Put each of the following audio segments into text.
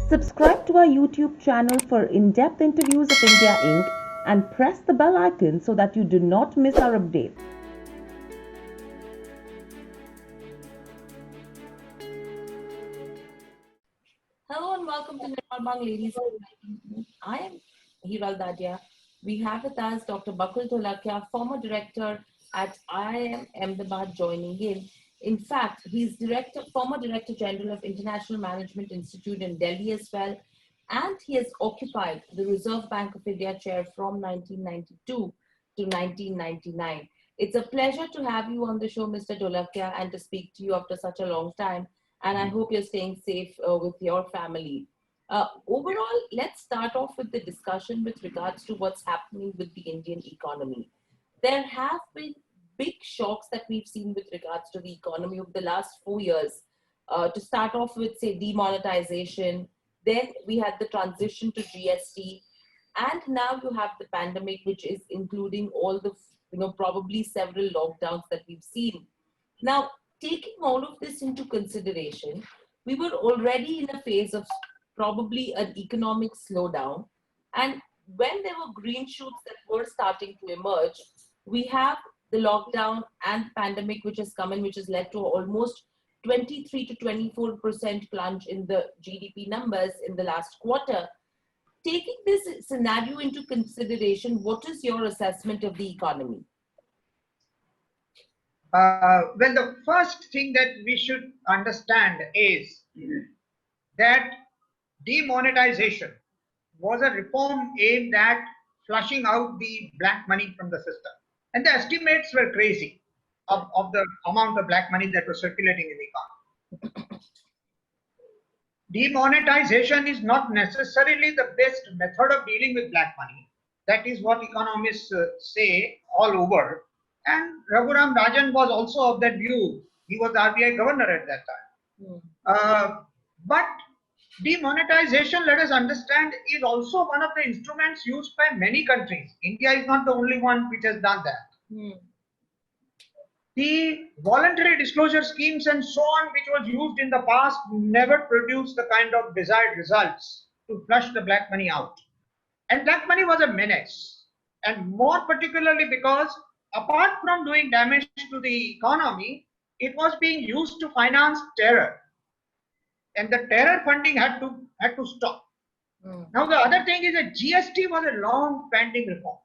Subscribe to our YouTube channel for in-depth interviews of India Inc. and press the bell icon so that you do not miss our updates. Hello and welcome to Nirmal Bang, ladies and gentlemen. I am Hiral Dadia. We have with us Dr. Bakul Dholakia, former director at IIM Ahmedabad, joining in. In fact, he's former director general of International Management Institute in Delhi as well, and he has occupied the Reserve Bank of India chair from 1992 to 1999. It's a pleasure to have you on the show, Mr. Dholakia, and to speak to you after such a long time. And I hope you're staying safe with your family. Overall, let's start off with the discussion with regards to what's happening with the Indian economy. There have been big shocks that we've seen with regards to the economy over the last 4 years. To start off with, say, demonetization, then we had the transition to GST, and now you have the pandemic, which is including all the, probably several lockdowns that we've seen. Now, taking all of this into consideration, we were already in a phase of probably an economic slowdown. And when there were green shoots that were starting to emerge, we have the lockdown and pandemic, which has come in, which has led to almost 23 to 24% plunge in the GDP numbers in the last quarter. Taking this scenario into consideration, what is your assessment of the economy? Well, the first thing that we should understand is that demonetization was a reform aimed at flushing out the black money from the system. And the estimates were crazy of the amount of black money that was circulating in the economy. Demonetization is not necessarily the best method of dealing with black money. That is what economists say all over. And Raghuram Rajan was also of that view. He was the RBI governor at that time. But demonetization, let us understand, is also one of the instruments used by many countries. India is not the only one which has done that. The voluntary disclosure schemes and so on, which was used in the past, never produced the kind of desired results to flush the black money out. And black money was a menace. And more particularly because apart from doing damage to the economy, it was being used to finance terror. And the terror funding had to stop. Now the other thing is that GST was a long pending reform.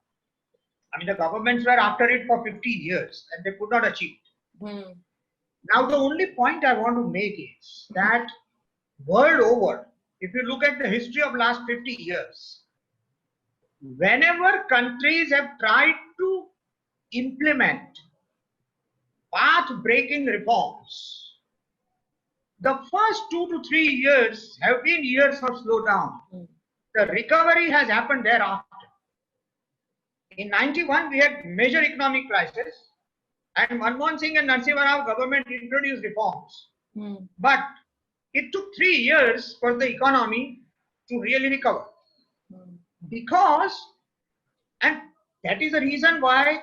I mean, the governments were after it for 15 years and they could not achieve it. Now the only point I want to make is that world over, if you look at the history of last 50 years, whenever countries have tried to implement path-breaking reforms, the first 2 to 3 years have been years of slowdown. The recovery has happened thereafter. In 91, we had major economic crisis, and Manmohan Singh and Narasimha Rao government introduced reforms. But it took 3 years for the economy to really recover. Because, and that is the reason why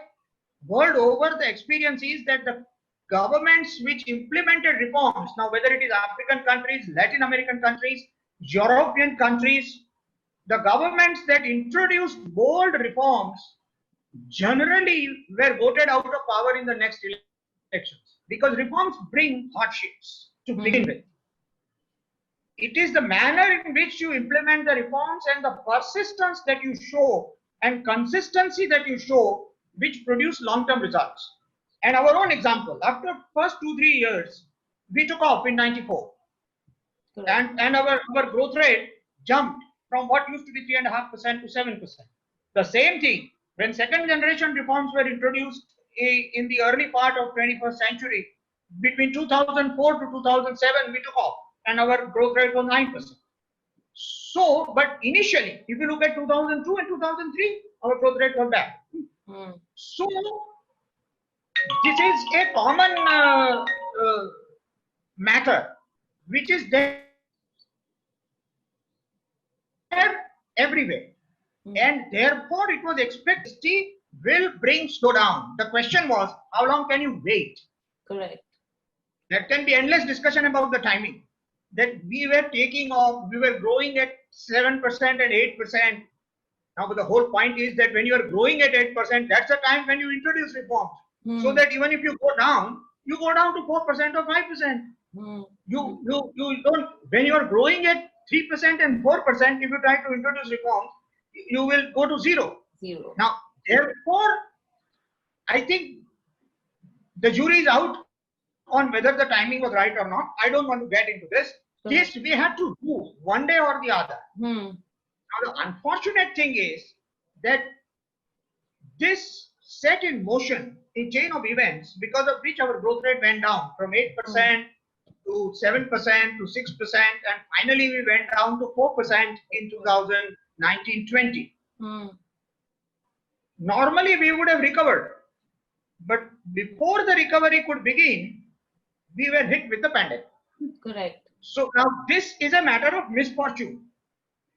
world over the experience is that the governments which implemented reforms, now whether it is African countries, Latin American countries, European countries, the governments that introduced bold reforms generally were voted out of power in the next elections, because reforms bring hardships to begin with. It is the manner in which you implement the reforms and the persistence that you show and consistency that you show which produce long-term results. And our own example, after first 2-3 years, we took off in 94. And our growth rate jumped from what used to be 3.5% to 7%. The same thing, when second generation reforms were introduced in the early part of 21st century, between 2004 to 2007, we took off and our growth rate was 9%. So, but initially, if you look at 2002 and 2003, our growth rate was bad. So, this is a common matter which is there everywhere. And therefore, it was expected will bring slowdown. The question was, how long can you wait? Correct. There can be endless discussion about the timing. that we were taking off, we were growing at 7% and 8%. Now, but the whole point is that when you are growing at 8%, that's the time when you introduce reforms. So that even if you go down to 4% or 5%. You don't, when you are growing at 3% and 4%, if you try to introduce reforms, you will go to zero. Now, therefore, I think the jury is out on whether the timing was right or not. I don't want to get into this. This we had to do one day or the other. Now, the unfortunate thing is that this set in motion a chain of events because of which our growth rate went down from 8% to 7% to 6%, and finally we went down to 4% in 2019-20. Normally we would have recovered, but before the recovery could begin, we were hit with the pandemic. Correct. So now this is a matter of misfortune.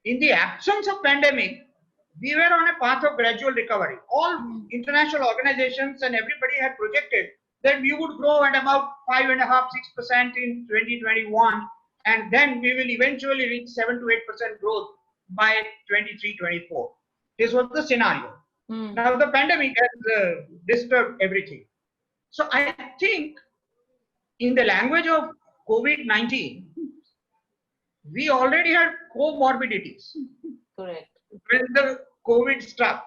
In the absence of pandemic, we were on a path of gradual recovery. All international organizations and everybody had projected that we would grow at about 5.5–6% in 2021, and then we will eventually reach 7 to 8% growth by 23-24. This was the scenario. Now the pandemic has disturbed everything. So I think in the language of COVID-19, we already had comorbidities. Correct. When the COVID struck,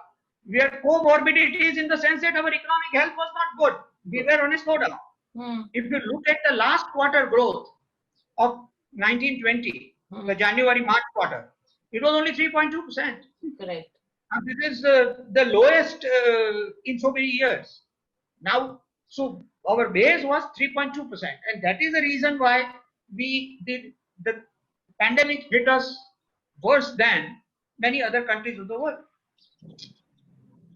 we had comorbidities in the sense that our economic health was not good. We were on a slowdown. If you look at the last quarter growth of 19-20, the January-March quarter, it was only 3.2%. Correct. And this is the lowest in so many years. Now, so our base was 3.2%, and that is the reason why the pandemic hit us worse than many other countries of the world.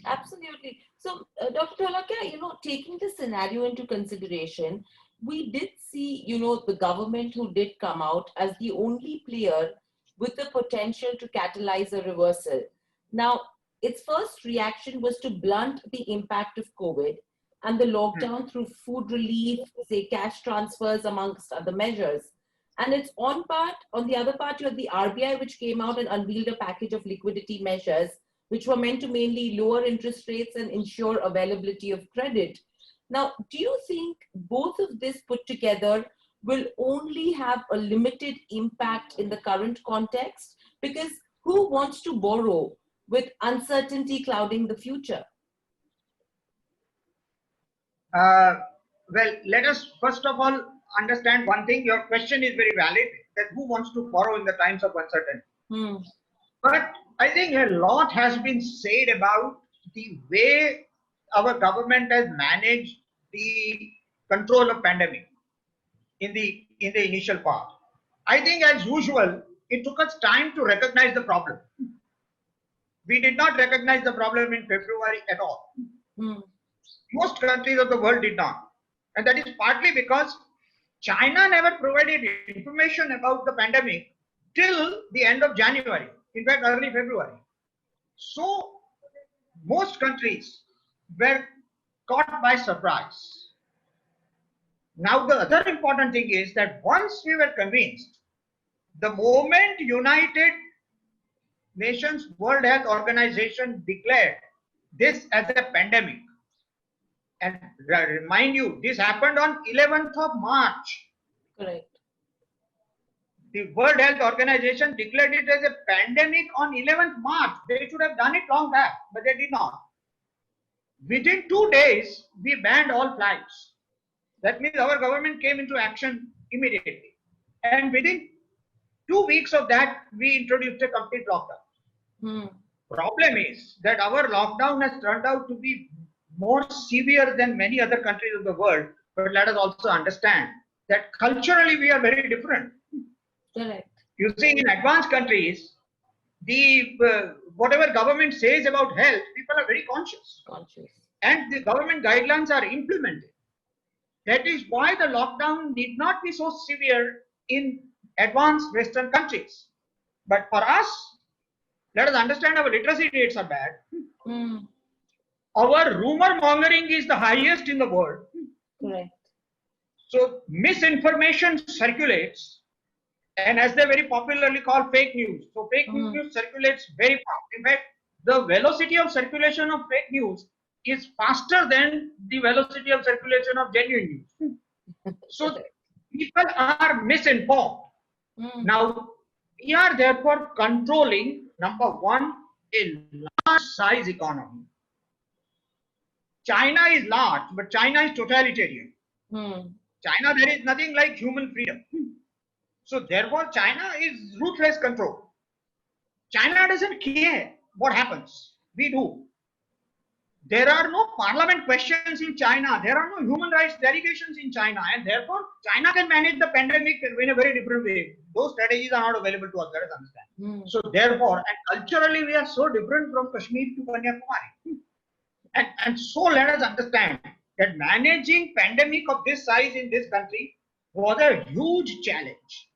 Absolutely. So, Dr. Dholakia, taking the scenario into consideration, we did see, the government who did come out as the only player with the potential to catalyze a reversal. Now, its first reaction was to blunt the impact of COVID and the lockdown through food relief, say cash transfers, amongst other measures. And it's on the other part, you have the RBI, which came out and unveiled a package of liquidity measures, which were meant to mainly lower interest rates and ensure availability of credit. Now, do you think both of this put together will only have a limited impact in the current context? Because who wants to borrow with uncertainty clouding the future? Well, let us first of all understand one thing. Your question is very valid, that who wants to borrow in the times of uncertainty. But I think a lot has been said about the way our government has managed the control of pandemic in the initial part. I think, as usual, it took us time to recognize the problem. We did not recognize the problem in February at all. Most countries of the world did not. And that is partly because China never provided information about the pandemic till the end of January, in fact, early February. So, most countries were caught by surprise. Now, the other important thing is that once we were convinced, the moment United Nations World Health Organization declared this as a pandemic, and remind you, this happened on 11th of March. Correct. The World Health Organization declared it as a pandemic on 11th March. They should have done it long back, but they did not. Within 2 days, we banned all flights. That means our government came into action immediately. And within 2 weeks of that, we introduced a complete lockdown. Problem is that our lockdown has turned out to be more severe than many other countries of the world. But let us also understand that culturally we are very different. Correct. You see, in advanced countries, the whatever government says about health, people are very conscious. And the government guidelines are implemented. That is why the lockdown need not be so severe in advanced Western countries. But for us, let us understand our literacy rates are bad. Our rumor mongering is the highest in the world. Correct. So misinformation circulates. and as they very popularly call fake news. So fake news circulates very fast. In fact, the velocity of circulation of fake news is faster than the velocity of circulation of genuine news. So people are misinformed. Now, we are therefore controlling, number one, a large size economy. China is large, but China is totalitarian. China, there is nothing like human freedom. So therefore, China is ruthless control. China doesn't care what happens. We do. There are no parliament questions in China. There are no human rights delegations in China. And therefore, China can manage the pandemic in a very different way. Those strategies are not available to us. Let us understand. So therefore, and culturally, we are so different from Kashmir to Kanyakumari. And so let us understand that managing pandemic of this size in this country was a huge challenge.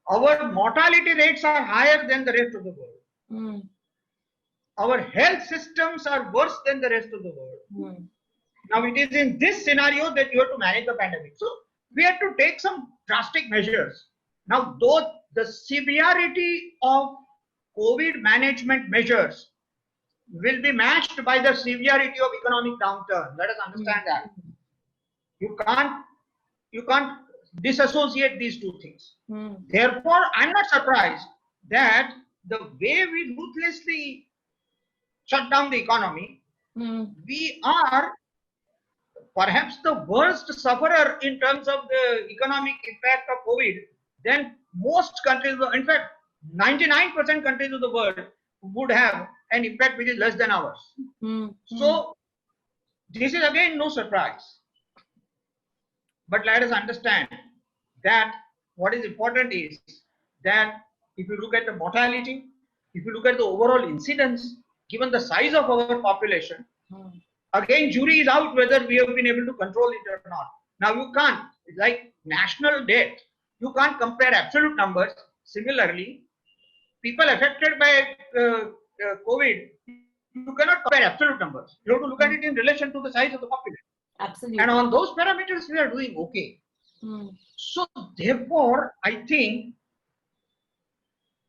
Our mortality rates are higher than the rest of the world. Our health systems are worse than the rest of the world. Now it is in this scenario that you have to manage the pandemic. So we have to take some drastic measures. Now, though the severity of COVID management measures will be matched by the severity of economic downturn. Let us understand that. You can't disassociate these two things. Therefore, I'm not surprised that the way we ruthlessly shut down the economy, we are perhaps the worst sufferer in terms of the economic impact of COVID than most countries. In fact, 99% countries of the world would have an impact which is less than ours. So this is again no surprise. But let us understand that what is important is that if you look at the mortality, if you look at the overall incidence, given the size of our population, again jury is out whether we have been able to control it or not. Now you can't, like national debt, you can't compare absolute numbers. Similarly, people affected by COVID, you cannot compare absolute numbers. You have to look at it in relation to the size of the population. Absolutely. And on those parameters, we are doing okay. So therefore, I think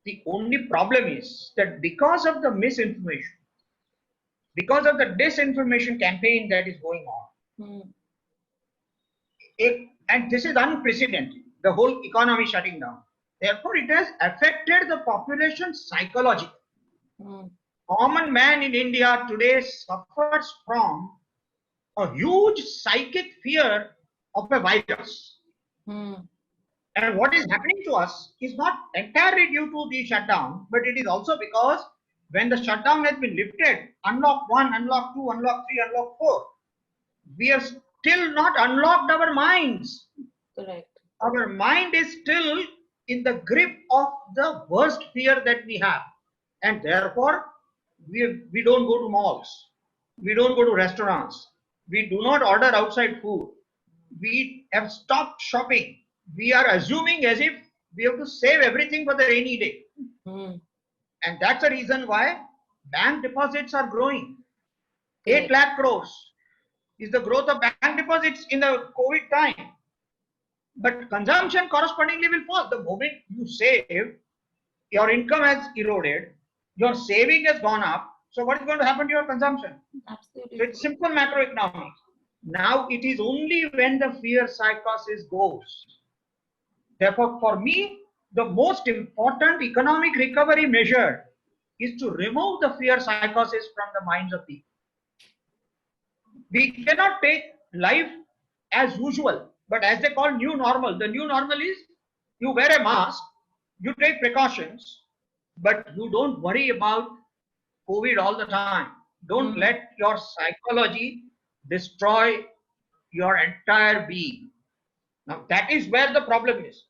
the only problem is that because of the misinformation, because of the disinformation campaign that is going on, and this is unprecedented, the whole economy shutting down. Therefore, it has affected the population psychologically. Common man in India today suffers from a huge psychic fear of a virus. And what is happening to us is not entirely due to the shutdown, but it is also because when the shutdown has been lifted, unlock 1, unlock 2, unlock 3, unlock 4, we have still not unlocked our minds. Correct. Our mind is still in the grip of the worst fear that we have. And therefore, we don't go to malls. We don't go to restaurants. We do not order outside food. We have stopped shopping. We are assuming as if we have to save everything for the rainy day. And that's the reason why bank deposits are growing. 8 lakh crores is the growth of bank deposits in the COVID time. But consumption correspondingly will fall. The moment you save, your income has eroded, your saving has gone up. So what is going to happen to your consumption? Absolutely. So it's simple macroeconomics. Now it is only when the fear psychosis goes. Therefore, for me, the most important economic recovery measure is to remove the fear psychosis from the minds of people. We cannot take life as usual, but as they call new normal. The new normal is you wear a mask, you take precautions, but you don't worry about COVID all the time. Don't let your psychology destroy your entire being. Now that is where the problem is.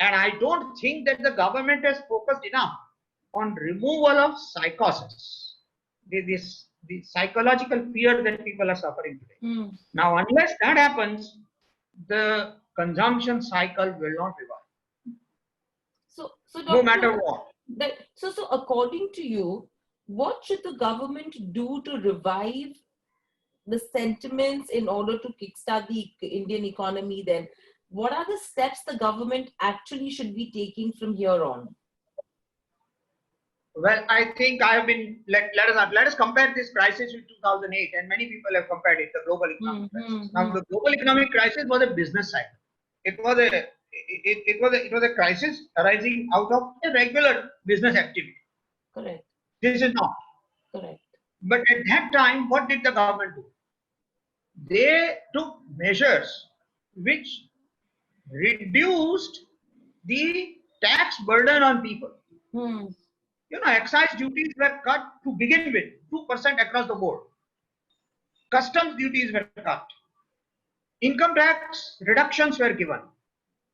And I don't think that the government has focused enough on removal of psychosis, the psychological fear that people are suffering today. Now, unless that happens, the consumption cycle will not revive. So No matter what. So according to you, what should the government do to revive the sentiments in order to kickstart the Indian economy then? what are the steps the government actually should be taking from here on? Well, I think I have been let us compare this crisis with 2008, and many people have compared it, the global economic crisis. Now, the global economic crisis was a business cycle. It was a crisis arising out of a regular business activity. Correct. This is not. Correct. But at that time, what did the government do? They took measures which reduced the tax burden on people. Excise duties were cut to begin with, 2% across the board. Customs duties were cut. Income tax reductions were given.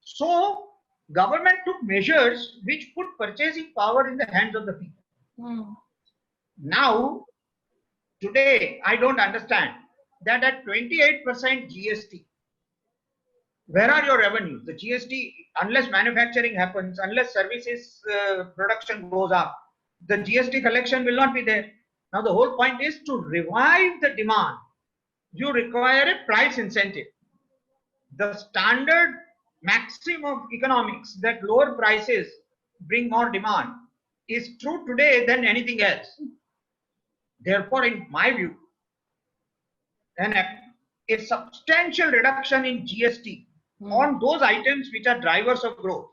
So, government took measures which put purchasing power in the hands of the people. Now, today, I don't understand that at 28% GST, where are your revenues? The GST, unless manufacturing happens, unless services production goes up, the GST collection will not be there. Now, the whole point is to revive the demand. You require a price incentive. The standard maxim of economics that lower prices bring more demand is true today than anything else. Therefore, in my view, a substantial reduction in GST on those items which are drivers of growth,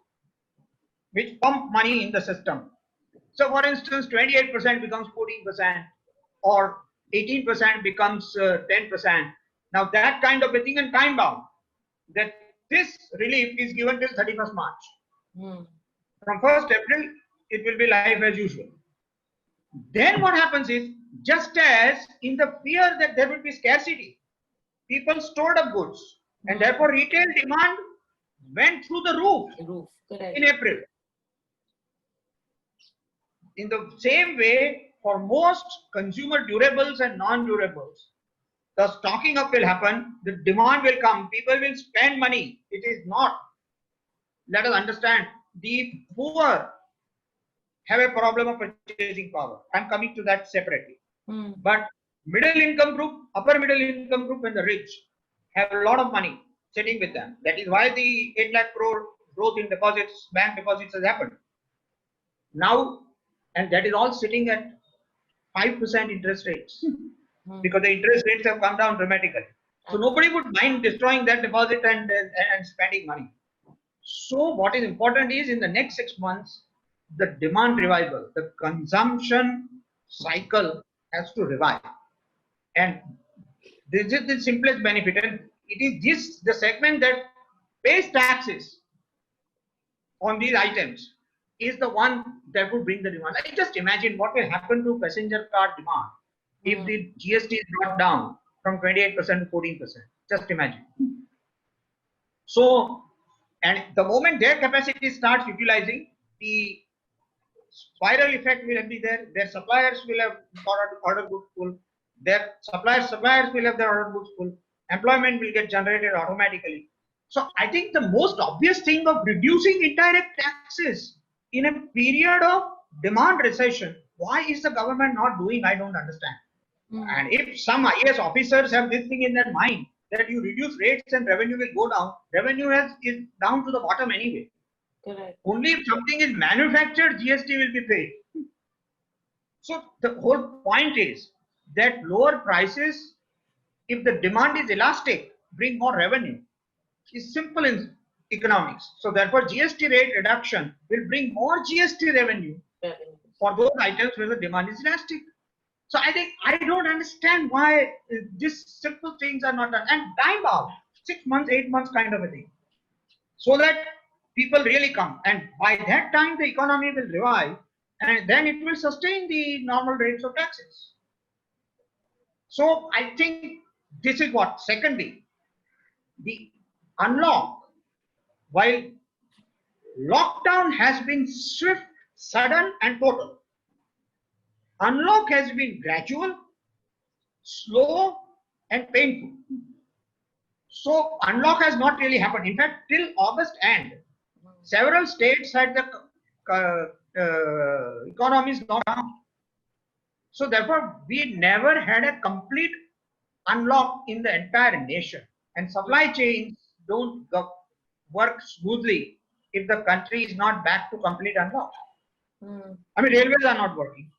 which pump money in the system. So, for instance, 28% becomes 14%, or 18% becomes 10%. Now, that kind of a thing and time bound, that this relief is given till 31st March. From 1st April, it will be life as usual. Then what happens is, just as in the fear that there will be scarcity, people stored up goods, and therefore retail demand went through the roof in April. In the same way, for most consumer durables and non-durables, the stocking up will happen, the demand will come, people will spend money. It is not, let us understand, the poor have a problem of purchasing power. I'm coming to that separately. But middle income group, upper middle income group, and the rich have a lot of money sitting with them. That is why the 8 lakh crore growth in deposits, bank deposits has happened. Now, and that is all sitting at 5% interest rates, because the interest rates have come down dramatically. So nobody would mind destroying that deposit and spending money. So what is important is, in the next 6 months, the demand revival, the consumption cycle has to revive. And this is the simplest benefit. And it is this, the segment that pays taxes on these items, is the one that would bring the demand. I just imagine what will happen to passenger car demand if the GST is brought down from 28% to 14%. Just imagine. So, and the moment their capacity starts utilizing, the spiral effect will be there. Their suppliers will have order books full. Their suppliers will have their order books full. Employment will get generated automatically. So I think the most obvious thing of reducing indirect taxes in a period of demand recession, why is the government not doing? I don't understand. And if some IAS officers have this thing in their mind, that you reduce rates and revenue will go down, revenue is down to the bottom anyway. Correct. Only if something is manufactured, GST will be paid. So the whole point is that lower prices, if the demand is elastic, bring more revenue. It's simple in economics. So therefore, GST rate reduction will bring more GST revenue for those items where the demand is elastic. So I think I don't understand why these simple things are not done. And time out, 6 months, 8 months kind of a thing, so that people really come. And by that time, the economy will revive, and then it will sustain the normal rates of taxes. So I think this is what. Secondly, the unlock, while lockdown has been swift, sudden, and total, unlock has been gradual, slow, and painful. So unlock has not really happened. In fact, till August end, several states had the economies locked down. So therefore, we never had a complete unlock in the entire nation. And supply chains don't work smoothly if the country is not back to complete unlock. Hmm. I mean, railways are not working.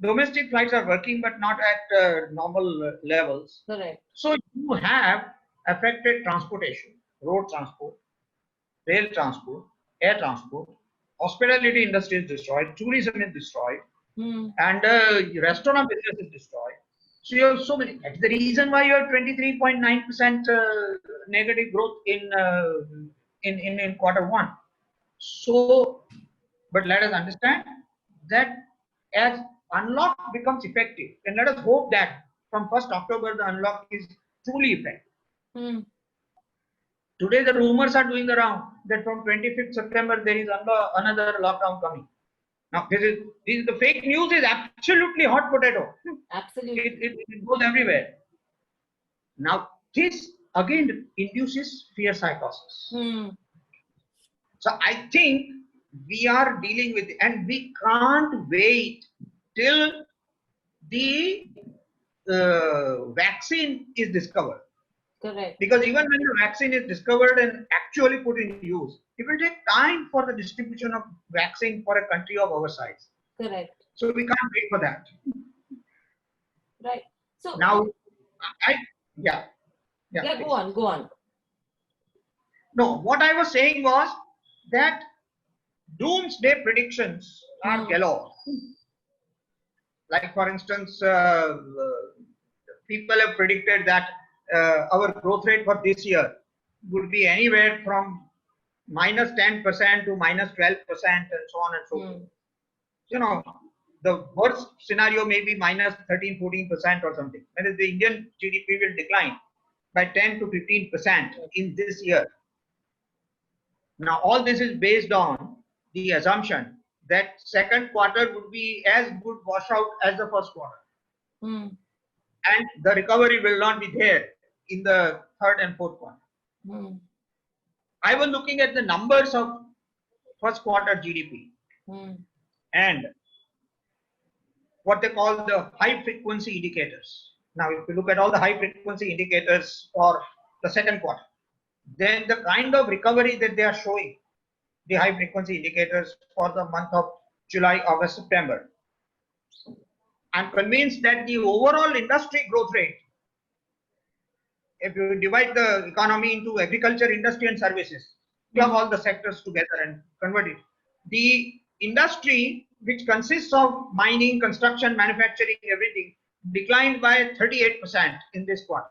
Domestic flights are working, but not at normal levels. Correct. So you have affected transportation, road transport, rail transport, air transport, hospitality industry is destroyed, tourism is destroyed, Hmm. and restaurant business is destroyed. So you have so many. That's the reason why you have 23.9% negative growth in quarter one. So, but let us understand that as unlock becomes effective, and let us hope that from 1st October the unlock is truly effective. Hmm. Today the rumors are doing around that from 25th September there is another lockdown coming. Now this is the fake news is absolutely hot potato. Absolutely. It goes everywhere. Now this again induces fear psychosis. Hmm. So I think we are dealing with, and we can't wait till the vaccine is discovered. Correct. Because even when the vaccine is discovered and actually put in use, it will take time for the distribution of vaccine for a country of our size. Correct. So we can't wait for that. Right. So Now, yeah. yeah, go on, go on. No, what I was saying was that doomsday predictions are galore. Like for instance, people have predicted that our growth rate for this year would be anywhere from minus 10% to minus 12% and so on and so forth. You know, the worst scenario may be minus 13-14% or something. That is, the Indian GDP will decline by 10 to 15% in this year. Now, all this is based on the assumption that second quarter would be as good washout as the first quarter. And the recovery will not be there in the third and fourth quarter. I was looking at the numbers of first quarter GDP and what they call the high frequency indicators. Now, if you look at all the high frequency indicators for the second quarter, then the kind of recovery that they are showing, the high frequency indicators for the month of July, August, September, I'm convinced that the overall industry growth rate, if you divide the economy into agriculture, industry and services, club all the sectors together and convert it, the industry which consists of mining, construction, manufacturing, everything, declined by 38% in this quarter,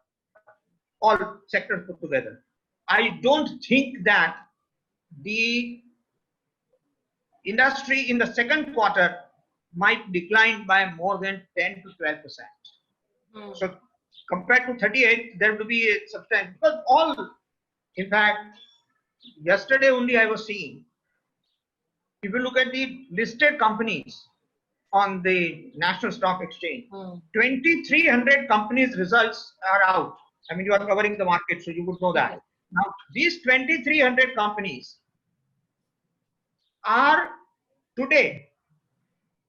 all sectors put together. I don't think that the industry in the second quarter might decline by more than 10 to 12%. So compared to 38, there will be a substantial, because all, in fact, yesterday only I was seeing, if you look at the listed companies on the National Stock Exchange, 2,300 companies' results are out. I mean, you are covering the market, so you would know that. Now, these 2,300 companies are today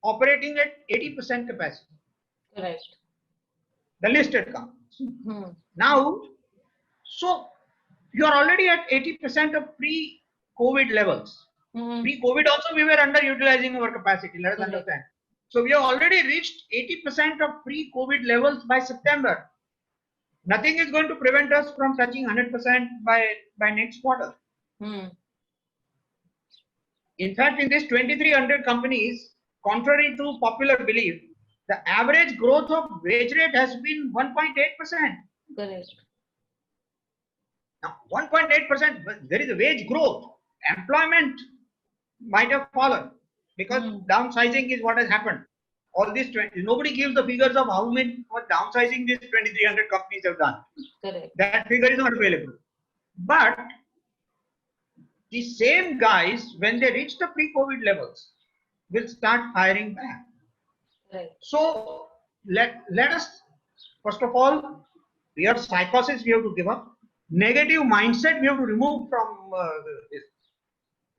operating at 80% capacity. Correct. The listed companies. Now, so you are already at 80% of pre-COVID levels. Pre-COVID also we were underutilizing our capacity, let us understand. So we have already reached 80% of pre-COVID levels by September. Nothing is going to prevent us from touching 100% by next quarter. In fact, in these 2,300 companies, contrary to popular belief, the average growth of wage rate has been 1.8%. Correct. Now, 1.8%, there is a wage growth. Employment might have fallen because downsizing is what has happened. All this, nobody gives the figures of how many what downsizing these 2,300 companies have done. Correct. That figure is not available. But the same guys, when they reach the pre-COVID levels, will start hiring back. Right. So let us, first of all, your psychosis we have to give up. Negative mindset we have to remove from this.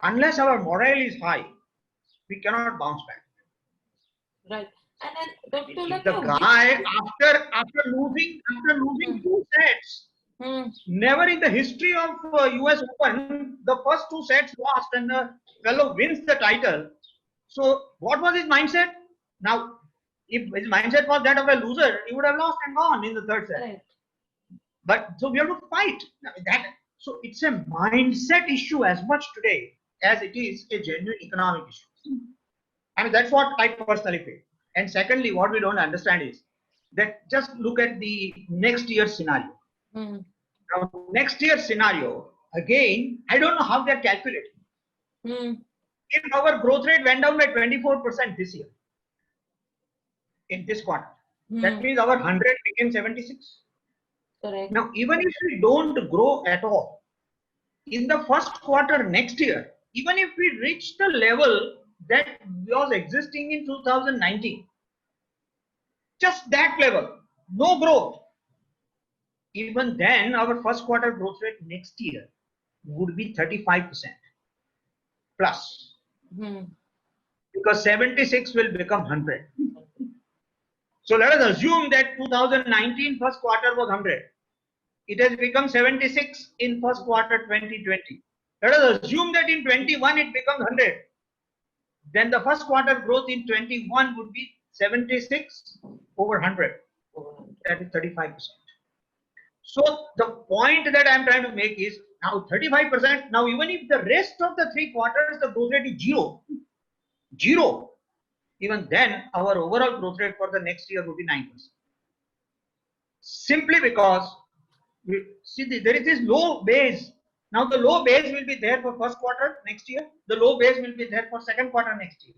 Unless our morale is high, we cannot bounce back. Right. And then Dr. The guy after losing 2 sets, Never in the history of US Open, the first two sets lost and the fellow wins the title. So what was his mindset? Now, if his mindset was that of a loser, he would have lost and gone in the third set. Right. But so we have to fight. So it's a mindset issue as much today as it is a genuine economic issue. I mean, that's what I personally feel. And secondly, what we don't understand is that just look at the next year's scenario. Now, next year's scenario, again, I don't know how they're calculating. If our growth rate went down by 24% this year, in this quarter, that means our 100 became 76. Correct. Now, even if we don't grow at all, in the first quarter next year, even if we reach the level that was existing in 2019, just that level, no growth, even then our first quarter growth rate next year would be 35% plus, because 76 will become 100. So let us assume that 2019 first quarter was 100. It has become 76 in first quarter 2020. Let us assume that in 21 it becomes 100. Then the first quarter growth in 21 would be 76 over 100. That is 35%. So the point that I am trying to make is now 35%. Now even if the rest of the 3 quarters the growth rate is zero, even then our overall growth rate for the next year would be 9%. Simply because there is this low base. Now the low base will be there for first quarter next year. The low base will be there for second quarter next year.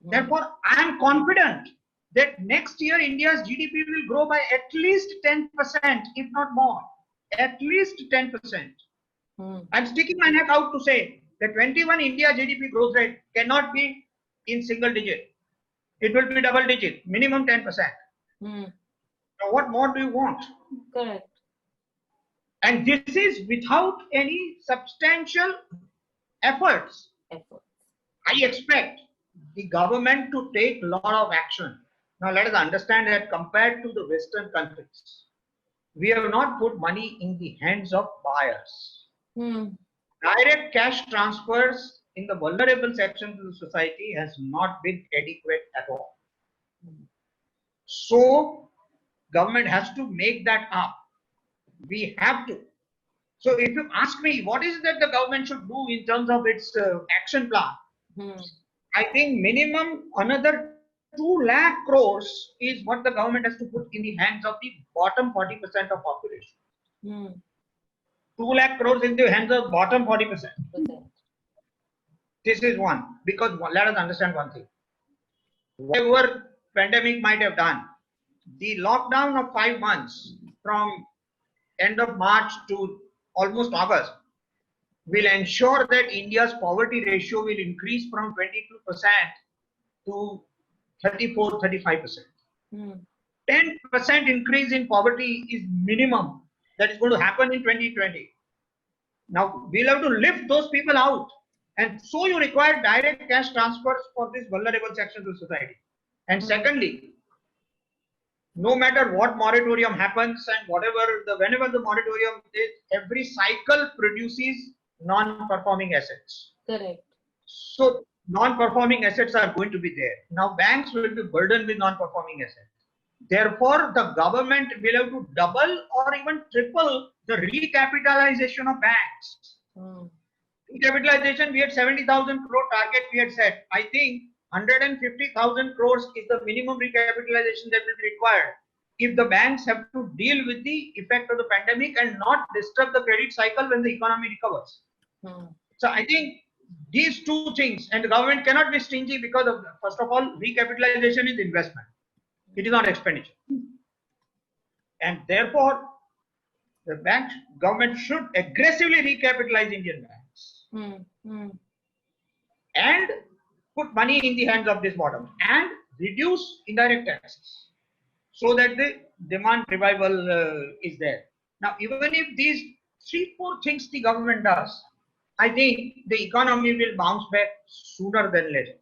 Therefore, I am confident that next year India's GDP will grow by at least 10%, if not more. At least 10%. I'm sticking my neck out to say that 21 India GDP growth rate cannot be in single digit. It will be double digit, minimum 10%. Now, what more do you want? Correct. And this is without any substantial efforts. I expect the government to take a lot of action. Now let us understand that compared to the Western countries, we have not put money in the hands of buyers. Direct cash transfers in the vulnerable sections of the society has not been adequate at all. So government has to make that up. We have to. So if you ask me, what is that the government should do in terms of its action plan? I think minimum another 2 lakh crores is what the government has to put in the hands of the bottom 40% of population. 2 lakh crores in the hands of bottom 40%. This is one. Because let us understand one thing. Whatever pandemic might have done, the lockdown of 5 months from end of March to almost August will ensure that India's poverty ratio will increase from 22% to 34-35%. 10% increase in poverty is minimum that is going to happen in 2020. Now we'll have to lift those people out, and so you require direct cash transfers for this vulnerable sections of society. And secondly, no matter what moratorium happens and whenever the moratorium is, every cycle produces non-performing assets. Correct. So non-performing assets are going to be there. Now banks will be burdened with non-performing assets. Therefore, the government will have to double or even triple the recapitalization of banks. Recapitalization, we had 70,000 crore target we had set. I think 150,000 crores is the minimum recapitalization that will be required if the banks have to deal with the effect of the pandemic and not disturb the credit cycle when the economy recovers. So I think these two things, and the government cannot be stingy because of, first of all, recapitalization is investment. It is not expenditure. And therefore, the government should aggressively recapitalize Indian banks. And put money in the hands of this bottom and reduce indirect taxes so that the demand revival is there. Now, even if these 3-4 things the government does, I think the economy will bounce back sooner than later.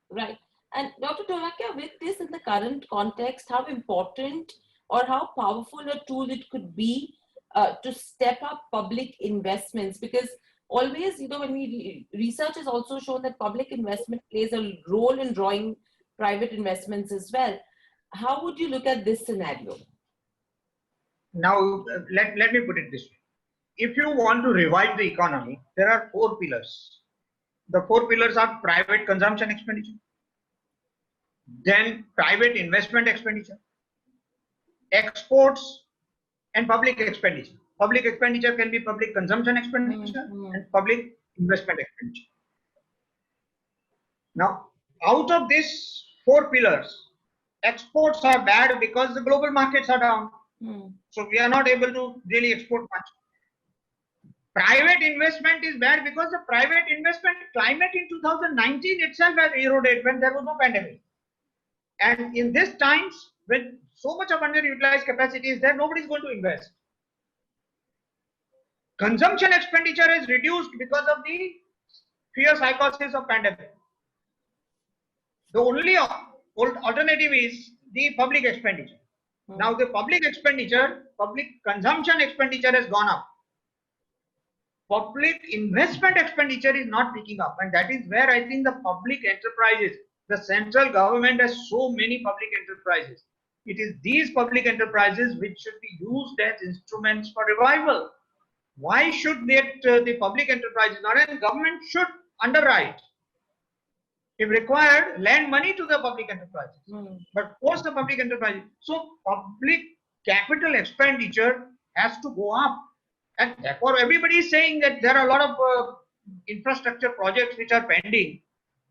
Right. And Dr. Tolakia, with this in the current context, how important or how powerful a tool it could be to step up public investments? Because always, when research has also shown that public investment plays a role in drawing private investments as well. How would you look at this scenario? Now, let me put it this way. If you want to revive the economy, there are 4 pillars. The 4 pillars are private consumption expenditure, then private investment expenditure, exports, and public expenditure. Public expenditure can be public consumption expenditure and public investment expenditure. Now, out of these 4 pillars, exports are bad because the global markets are down. So we are not able to really export much. Private investment is bad because the private investment climate in 2019 itself has eroded when there was no pandemic. And in these times, when so much of underutilized capacity is there, nobody is going to invest. Consumption expenditure is reduced because of the fear psychosis of pandemic. The only alternative is the public expenditure. Now the public expenditure, public consumption expenditure has gone up. Public investment expenditure is not picking up, and that is where I think the public enterprises, the central government has so many public enterprises. It is these public enterprises which should be used as instruments for revival. Why should the public enterprises, not and government should underwrite, if required, lend money to the public enterprises, but force the public enterprises. So public capital expenditure has to go up. And therefore, everybody is saying that there are a lot of infrastructure projects which are pending.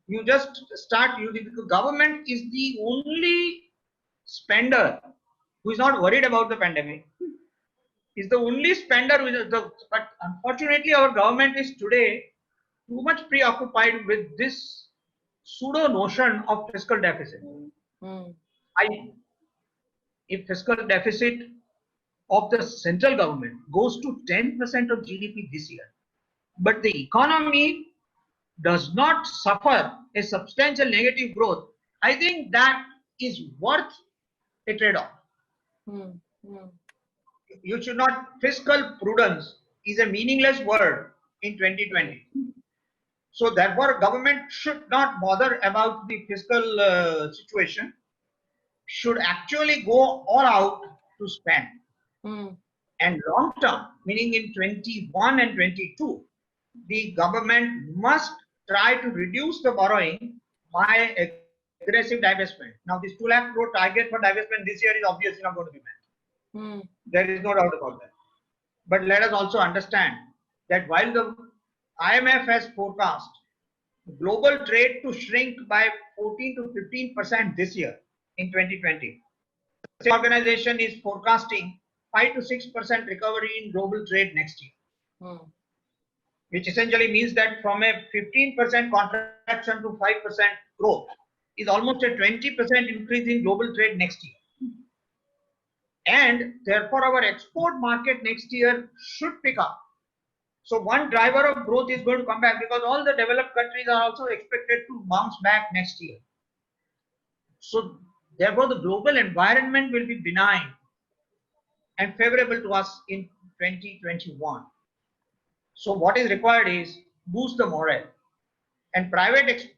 You just start using, because government is the only spender who is not worried about the pandemic. Is the only spender but unfortunately our government is today too much preoccupied with this pseudo notion of fiscal deficit. If fiscal deficit of the central government goes to 10% of GDP this year, but the economy does not suffer a substantial negative growth, I think that is worth a trade-off. You should not, fiscal prudence is a meaningless word in 2020. So therefore, government should not bother about the fiscal situation, should actually go all out to spend. And long term, meaning in 21 and 22, the government must try to reduce the borrowing by aggressive divestment. Now, this 2 lakh crore target for divestment this year is obviously not going to be met. There is no doubt about that. But let us also understand that while the IMF has forecast global trade to shrink by 14 to 15% this year in 2020, the organization is forecasting 5 to 6% recovery in global trade next year, which essentially means that from a 15% contraction to 5% growth is almost a 20% increase in global trade next year. And therefore, our export market next year should pick up. So one driver of growth is going to come back, because all the developed countries are also expected to bounce back next year. So therefore, the global environment will be benign and favorable to us in 2021. So what is required is boost the morale, and private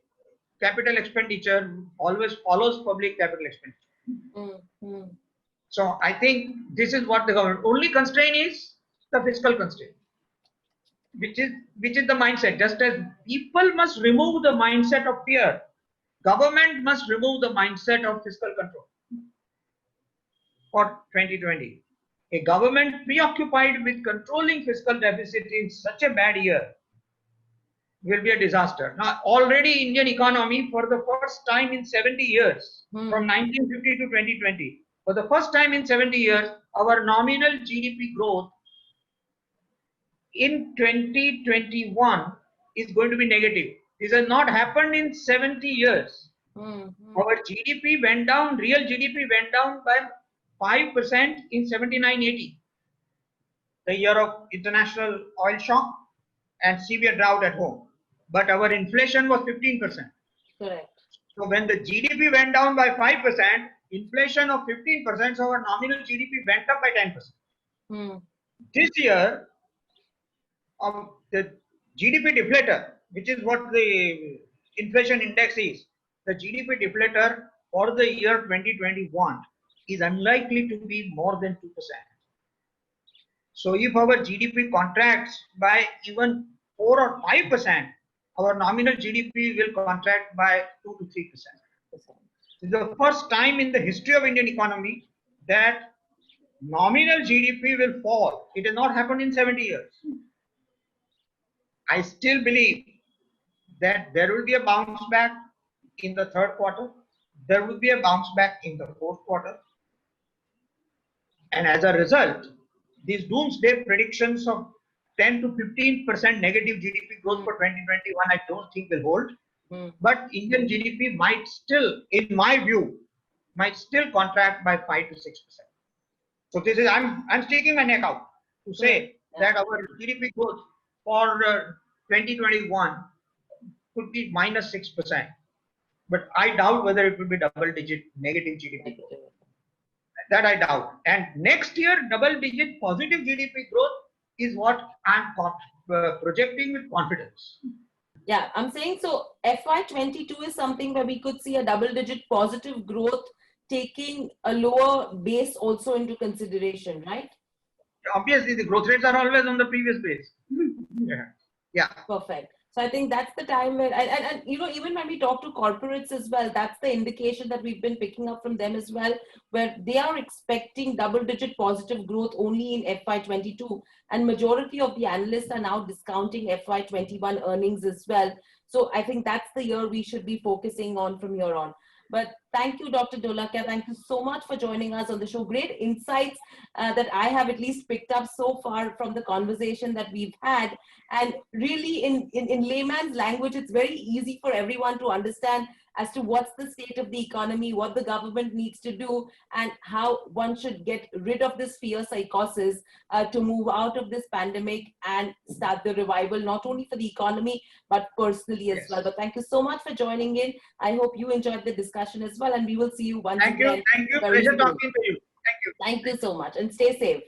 capital expenditure always follows public capital expenditure. So I think this is what the government, only constraint is the fiscal constraint, which is the mindset. Just as people must remove the mindset of fear, government must remove the mindset of fiscal control for 2020. A government preoccupied with controlling fiscal deficit in such a bad year will be a disaster. Now, already Indian economy, for the first time in 70 years, from 1950 to 2020, for the first time in 70 years, our nominal GDP growth in 2021 is going to be negative. This has not happened in 70 years. Our GDP went down, real GDP went down by 5% in 79-80, the year of international oil shock and severe drought at home. But our inflation was 15%. Correct. So when the GDP went down by 5%, inflation of 15%, so our nominal GDP went up by 10%. Hmm. This year, the GDP deflator, which is what the inflation index is, the GDP deflator for the year 2021 is unlikely to be more than 2%. So if our GDP contracts by even 4 or 5%, our nominal GDP will contract by 2 to 3%. This is the first time in the history of Indian economy that nominal GDP will fall. It has not happened in 70 years. I still believe that there will be a bounce back in the third quarter. There will be a bounce back in the fourth quarter. And as a result, these doomsday predictions of 10 to 15% negative GDP growth for 2021, I don't think will hold. But Indian GDP might still, in my view, might still contract by 5 to 6%. So this is, I'm sticking my neck out to say that our GDP growth for 2021 could be minus 6%. But I doubt whether it will be double-digit negative GDP growth. That I doubt. And next year, double-digit positive GDP growth is what I'm projecting with confidence. Yeah, I'm saying so. FY22 is something where we could see a double-digit positive growth, taking a lower base also into consideration, right? Obviously, the growth rates are always on the previous base. Yeah. Perfect. So I think that's the time where, and you know, even when we talk to corporates as well, that's the indication that we've been picking up from them as well, where they are expecting double-digit positive growth only in FY22, and majority of the analysts are now discounting FY21 earnings as well. So I think that's the year we should be focusing on from here on. But thank you, Dr. Dholakia. Thank you so much for joining us on the show. Great insights that I have at least picked up so far from the conversation that we've had. And really, in layman's language, it's very easy for everyone to understand as to what's the state of the economy, what the government needs to do, and how one should get rid of this fear psychosis to move out of this pandemic and start the revival, not only for the economy, but personally as well. But thank you so much for joining in. I hope you enjoyed the discussion as well, and we will see you once again. Thank you. Pleasure talking to you. Thank you. Thank you so much, and stay safe.